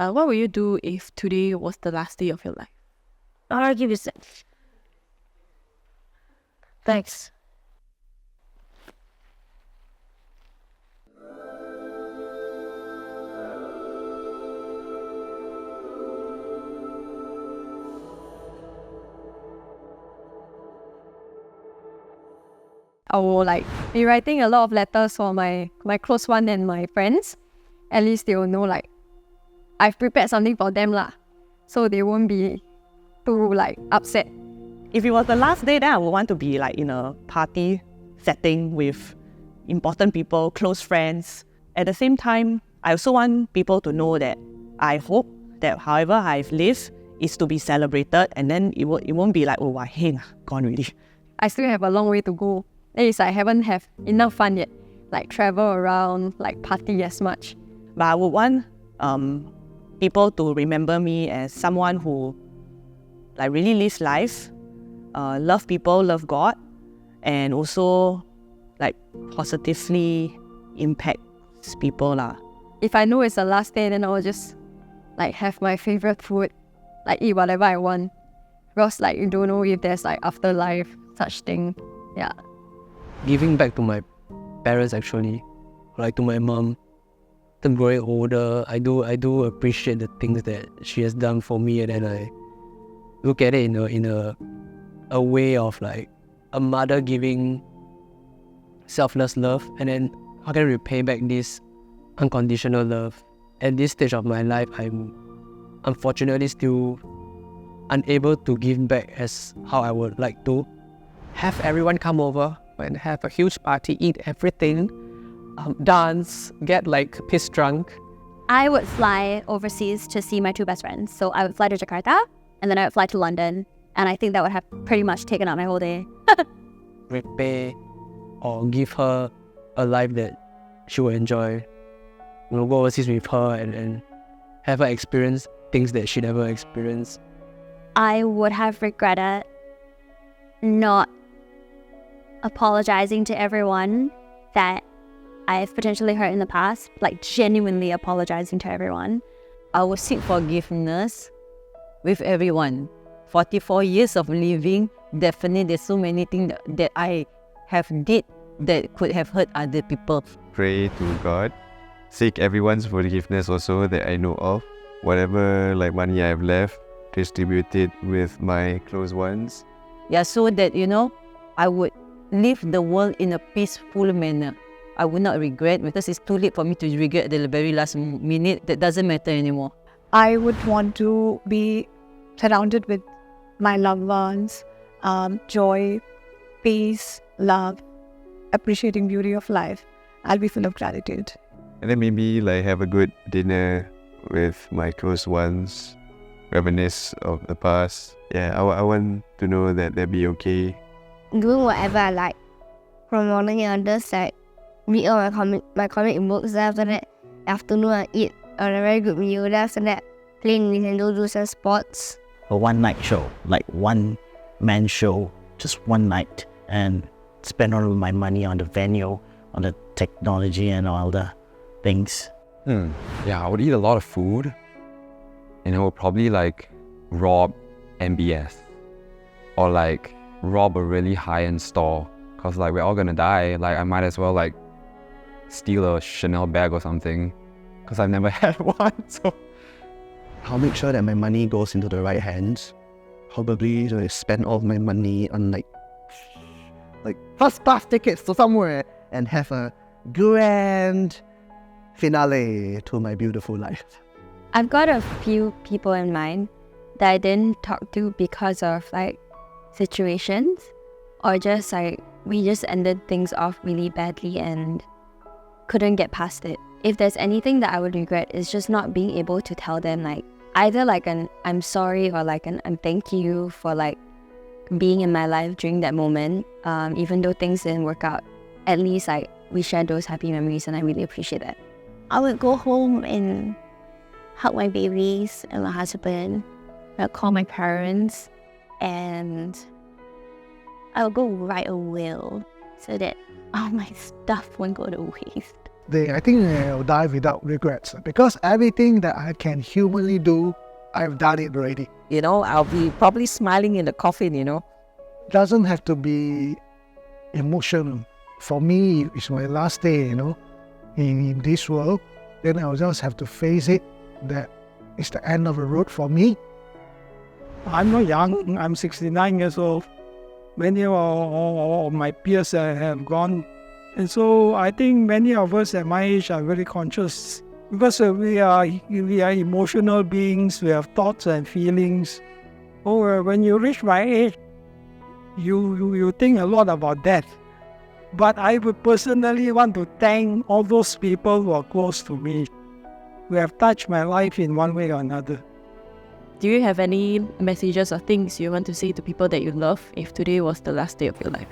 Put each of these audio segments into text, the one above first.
What would you do if today was the last day of your life? I'll give you a sec. Thanks. I will be writing a lot of letters for my close one and my friends. At least they will know I've prepared something for them lah. So they won't be too upset. If it was the last day, then I would want to be in a party setting with important people, close friends. At the same time, I also want people to know that I hope that however I've lived is to be celebrated, and then it won't be oh, I hate gone already. I still have a long way to go. At least I haven't have enough fun yet. Travel around, party as much. But I would want people to remember me as someone who really lives life, love people, love God, and also positively impacts people lah. If I know it's the last day, then I will just have my favorite food, eat whatever I want. Because you don't know if there's afterlife, such thing. Yeah. Giving back to my parents actually, to my mom. I'm growing older. I do appreciate the things that she has done for me, and then I look at it in a way of a mother giving selfless love, and then how can I repay back this unconditional love? At this stage of my life, I'm unfortunately still unable to give back as how I would like to. Have everyone come over and have a huge party, eat everything, dance, get piss drunk. I would fly overseas to see my two best friends. So I would fly to Jakarta, and then I would fly to London. And I think that would have pretty much taken up my whole day. Repay or give her a life that she will enjoy. Go overseas with her and have her experience things that she never experienced. I would have regretted not apologizing to everyone that I've potentially hurt in the past, genuinely apologizing to everyone. I will seek forgiveness with everyone. 44 years of living, definitely there's so many things that I have did that could have hurt other people. Pray to God, seek everyone's forgiveness also that I know of. Whatever money I've left, distribute it with my close ones. Yeah, so that I would live the world in a peaceful manner. I would not regret, because it's too late for me to regret at the very last minute. That doesn't matter anymore. I would want to be surrounded with my loved ones, joy, peace, love, appreciating beauty of life. I'll be full of gratitude. And then maybe have a good dinner with my close ones, reminisce of the past. Yeah, I want to know that they'll be okay. Doing whatever I like. From morning onwards, read all my comic books. Then after that, afternoon I eat a very good meal. Then after that, play Nintendo, do some sports. A one-night show, one-man show, just one night, and spend all of my money on the venue, on the technology and all the things. Yeah, I would eat a lot of food, and I would probably rob MBS or rob a really high-end store, because we're all gonna die. I might as well steal a Chanel bag or something, because I've never had one. So I'll make sure that my money goes into the right hands. Probably spend all my money on first class tickets to somewhere and have a grand finale to my beautiful life. I've got a few people in mind that I didn't talk to because of situations, or just we just ended things off really badly and couldn't get past it. If there's anything that I would regret, is just not being able to tell them either an I'm sorry or an I'm thank you for being in my life during that moment. Even though things didn't work out, at least we shared those happy memories, and I really appreciate that. I would go home and hug my babies and my husband. I'll call my parents, and I will go write a will so that all my stuff won't go to waste. day, I think I'll die without regrets because everything that I can humanly do, I've done it already. You know, I'll be probably smiling in the coffin, you know. Doesn't have to be emotional. For me, it's my last day, you know, in this world. Then I'll just have to face it that it's the end of the road for me. I'm not young. I'm 69 years old. Many of my peers have gone. And so I think many of us at my age are very conscious because we are emotional beings. We have thoughts and feelings. When you reach my age, you think a lot about death. But I would personally want to thank all those people who are close to me, who have touched my life in one way or another. Do you have any messages or things you want to say to people that you love if today was the last day of your life?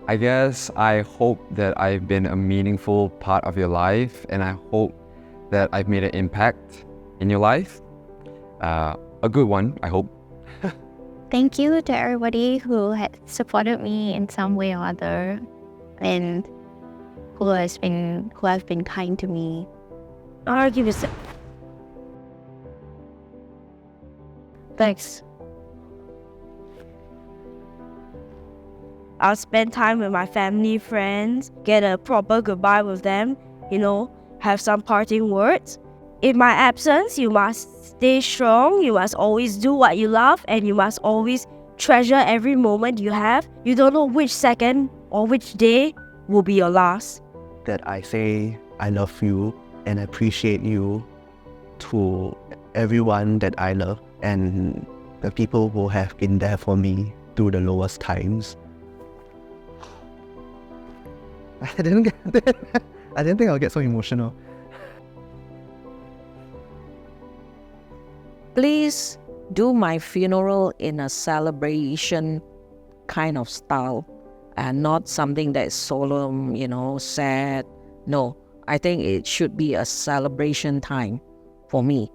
I guess I hope that I've been a meaningful part of your life, and I hope that I've made an impact in your life. A good one, I hope. Thank you to everybody who had supported me in some way or other and who have been kind to me. I'll give you some. Thanks. I'll spend time with my family, friends, get a proper goodbye with them, have some parting words. In my absence, you must stay strong, you must always do what you love, and you must always treasure every moment you have. You don't know which second or which day will be your last. That I say I love you and appreciate you to everyone that I love and the people who have been there for me through the lowest times. I didn't think I'll get so emotional. Please do my funeral in a celebration kind of style and not something that's solemn, sad. No, I think it should be a celebration time for me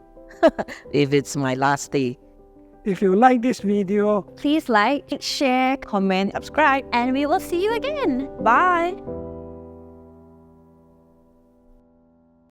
if it's my last day. If you like this video, please like, share, comment, subscribe, and we will see you again. Bye.